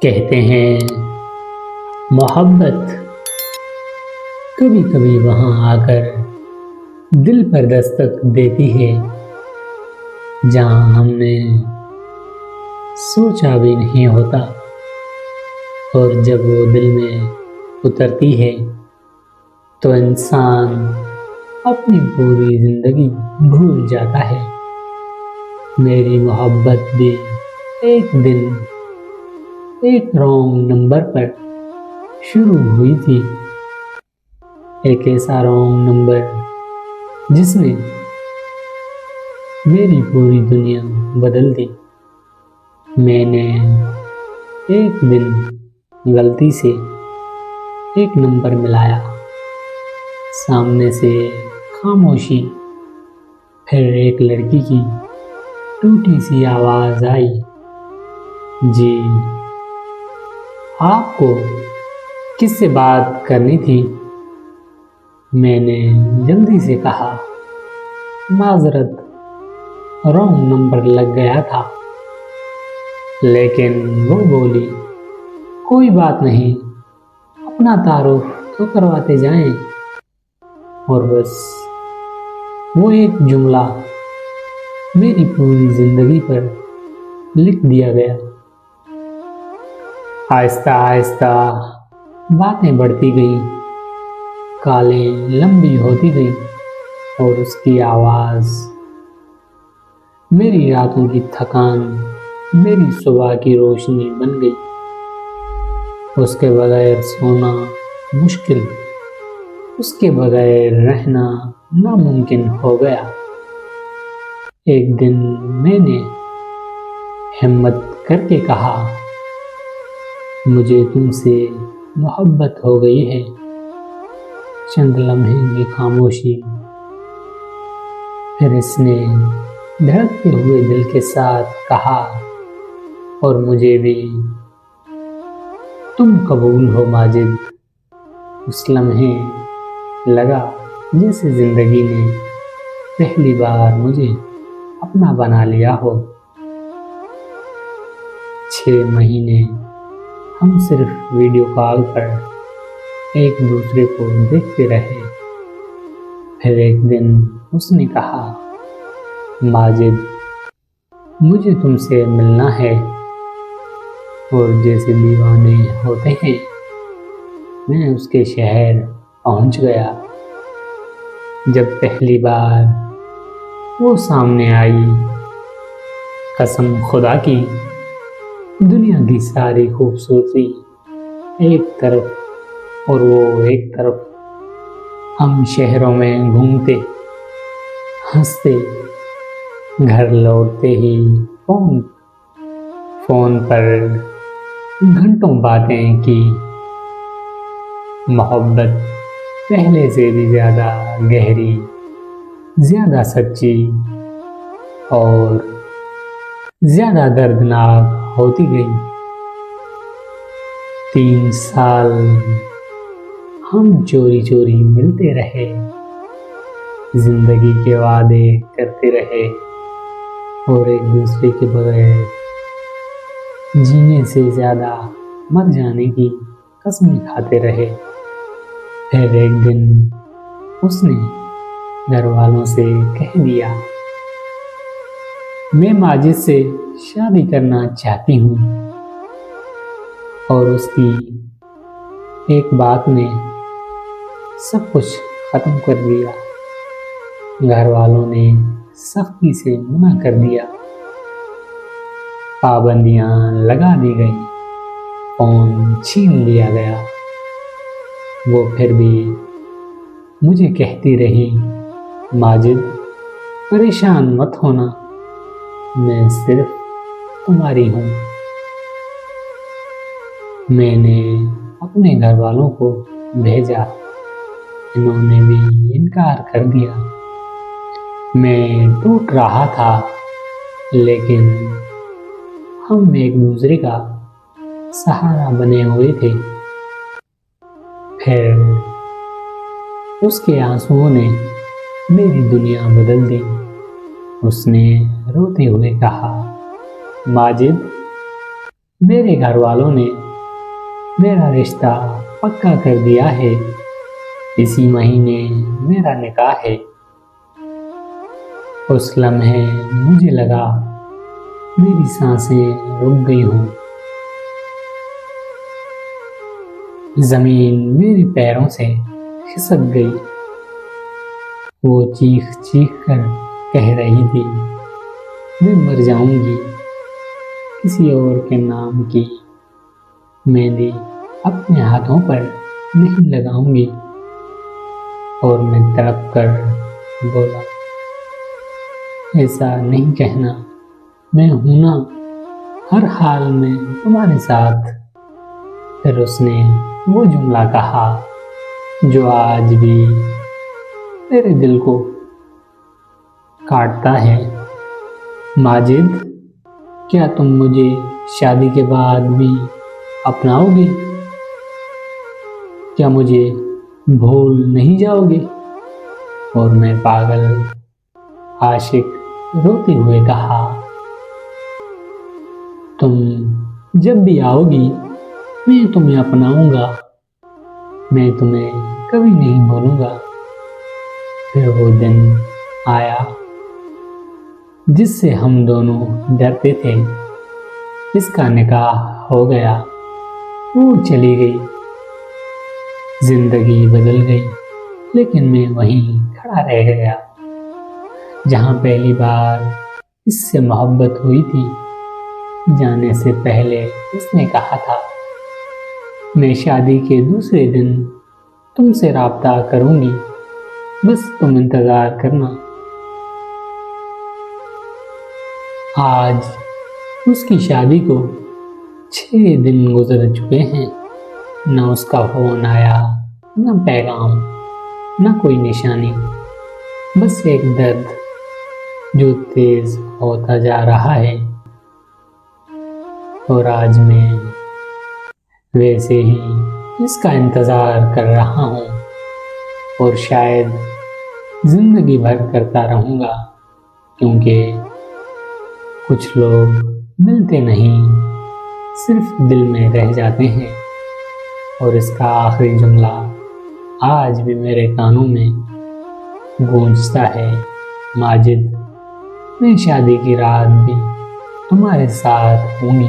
कहते हैं मोहब्बत कभी कभी वहाँ आकर दिल पर दस्तक देती है जहाँ हमने सोचा भी नहीं होता। और जब वो दिल में उतरती है तो इंसान अपनी पूरी जिंदगी भूल जाता है। मेरी मोहब्बत भी एक दिन एक रॉन्ग नंबर पर शुरू हुई थी। एक ऐसा रॉन्ग नंबर जिसने मेरी पूरी दुनिया बदल दी। मैंने एक दिन गलती से एक नंबर मिलाया, सामने से खामोशी, फिर एक लड़की की टूटी सी आवाज आई, जी आपको किससे बात करनी थी? मैंने जल्दी से कहा, माजरत, रॉन्ग नंबर लग गया था। लेकिन वो बोली, कोई बात नहीं, अपना तारुफ तो करवाते जाएं। और बस वो एक जुमला मेरी पूरी जिंदगी पर लिख दिया गया। आहिस्ता आहिस्ता बातें बढ़ती गई, कालें लंबी होती गई और उसकी आवाज़ मेरी रातों की थकान, मेरी सुबह की रोशनी बन गई। उसके बगैर सोना मुश्किल, उसके बगैर रहना नामुमकिन हो गया। एक दिन मैंने हिम्मत करके कहा, मुझे तुमसे मोहब्बत हो गई है। चंद लम्हे की खामोशी, फिर इसने धड़कते हुए दिल के साथ कहा, और मुझे भी तुम कबूल हो माजिद। उस लम्हे लगा जैसे जिंदगी ने पहली बार मुझे अपना बना लिया हो। 6 महीने हम सिर्फ वीडियो कॉल पर एक दूसरे को देखते रहे। फिर एक दिन उसने कहा, माजिद, मुझे तुमसे मिलना है। और जैसे दीवाने होते हैं, मैं उसके शहर पहुंच गया। जब पहली बार वो सामने आई, कसम खुदा की, दुनिया की सारी खूबसूरती एक तरफ और वो एक तरफ। हम शहरों में घूमते, हंसते, घर लौटते ही फोन पर घंटों बातें की। मोहब्बत पहले से भी ज़्यादा गहरी, ज़्यादा सच्ची और ज़्यादा दर्दनाक होती गई। 3 साल हम चोरी चोरी मिलते रहे, जिंदगी के वादे करते रहे और एक दूसरे के बगैर जीने से ज़्यादा मर जाने की कसमें खाते रहे। फिर एक दिन उसने घर वालों से कह दिया, मैं माजिद से शादी करना चाहती हूँ। और उसकी एक बात ने सब कुछ खत्म कर दिया। घर वालों ने सख्ती से मना कर दिया, पाबंदियां लगा दी गई, फोन छीन लिया गया। वो फिर भी मुझे कहती रही, माजिद, परेशान मत होना, मैं सिर्फ तुम्हारी हूँ। मैंने अपने घर वालों को भेजा, इन्होंने भी इनकार कर दिया। मैं टूट रहा था, लेकिन हम एक दूसरे का सहारा बने हुए थे। फिर उसके आंसुओं ने मेरी दुनिया बदल दी। उसने रोते हुए कहा, माजिद, मेरे घर वालों ने मेरा रिश्ता पक्का कर दिया है। इसी महीने मेरा निकाह है। उस लम्हे मुझे लगा मेरी सांसें रुक गई हूँ। जमीन मेरे पैरों से खिसक गई। वो चीख चीख कर कह रही थी, मैं मर जाऊंगी। किसी और के नाम की मेहंदी अपने हाथों पर नहीं लगाऊंगी। और मैं तड़प कर बोला, ऐसा नहीं कहना, मैं हूं ना हर हाल में तुम्हारे साथ। फिर उसने वो जुमला कहा जो आज भी तेरे दिल को काटता है। माजिद, क्या तुम मुझे शादी के बाद भी अपनाओगे? क्या मुझे भूल नहीं जाओगे? और मैं पागल आशिक रोते हुए कहा, तुम जब भी आओगी मैं तुम्हें अपनाऊंगा। मैं तुम्हें कभी नहीं भूलूंगा। फिर वो दिन आया जिससे हम दोनों डरते थे। इसका निकाह हो गया। वो चली गई। जिंदगी बदल गई, लेकिन मैं वहीं खड़ा रह गया जहां पहली बार इससे मोहब्बत हुई थी। जाने से पहले उसने कहा था, मैं शादी के दूसरे दिन तुमसे राब्ता करूंगी, बस तुम इंतजार करना। आज उसकी शादी को 6 दिन गुजर चुके हैं। न उसका फोन आया, न पैगाम, न कोई निशानी। बस एक दर्द जो तेज होता जा रहा है। और आज मैं वैसे ही इसका इंतज़ार कर रहा हूँ और शायद ज़िंदगी भर करता रहूँगा, क्योंकि कुछ लोग मिलते नहीं, सिर्फ दिल में रह जाते हैं। और इसका आखिरी जुमला आज भी मेरे कानों में गूंजता है, माजिद, मैं शादी की रात भी तुम्हारे साथ हूँगी।